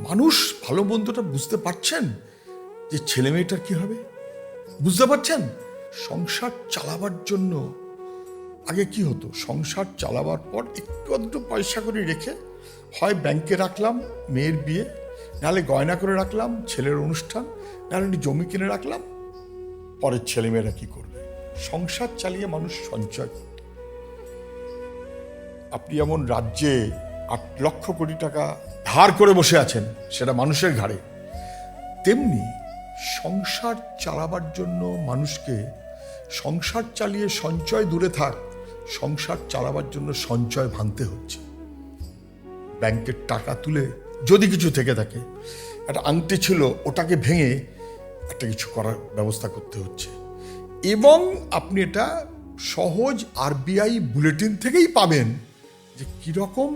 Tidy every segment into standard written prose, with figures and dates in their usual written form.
মানুষ ভালো মন্দটা বুঝতে পারছেন যে ছেলে মেয়েটার কি হবে? বুঝতে পারছেন? সংসার চালাবার জন্য আগে কি হতো, সংসার চালাবার পর একটু আধটু পয়সা করে রেখে হয় ব্যাংকে রাখলাম মেয়ের বিয়ে, নাহলে গয়না করে রাখলাম ছেলের অনুষ্ঠান, নাহলে জমি কিনে রাখলাম, পরের ছেলেমেয়েরা কি করবে? সংসার চালিয়ে মানুষ সঞ্চয় করত। আপনি এমন রাজ্যে 8 লক্ষ কোটি টাকা ধার করে বসে আছেন, সেটা মানুষের ঘাড়ে। তেমনি সংসার চালাবার জন্য মানুষকে সংসার চালিয়ে সঞ্চয় দূরে থাক, সংসার চালাবার জন্য সঞ্চয় ভাঙতে হচ্ছে। ব্যাংকের টাকা তুলে যদি কিছু থেকে থাকে, একটা আংটি ছিল ওটাকে ভেঙে একটা কিছু করার ব্যবস্থা করতে হচ্ছে। এবং আপনি এটা সহজ আরবিআই বুলেটিন থেকেই পাবেন যে কীরকম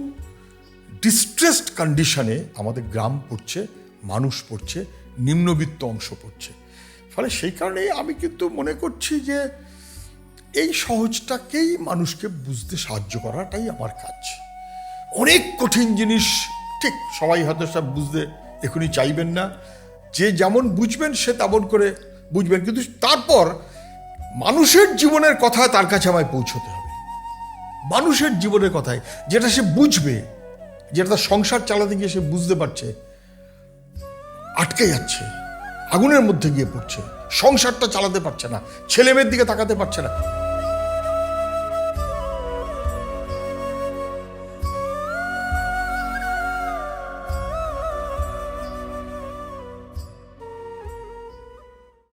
ডিস্ট্রেসড কন্ডিশনে আমাদের গ্রাম পড়ছে, মানুষ পড়ছে, নিম্নবিত্ত অংশ পড়ছে। ফলে সেই কারণেই আমি কিন্তু মনে করছি যে এই সহজটাকেই মানুষকে বুঝতে সাহায্য করাটাই আমার কাজ। অনেক কঠিন জিনিস ঠিক সবাই হয়তো সব বুঝতে এখনই চাইবেন না, যে যেমন বুঝবেন সে তেমন করে বুঝবেন, কিন্তু তারপর মানুষের জীবনের কথা তার কাছে আমায় পৌঁছতে হবে। মানুষের জীবনের কথায় যেটা সে বুঝবে, যেটা তার সংসার চালাতে গিয়ে সে বুঝতে পারছে আটকে যাচ্ছে, আগুনের মধ্যে গিয়ে পড়ছে, সংসারটা চালাতে পারছে না, ছেলে মেয়ের দিকে তাকাতে পারছে না,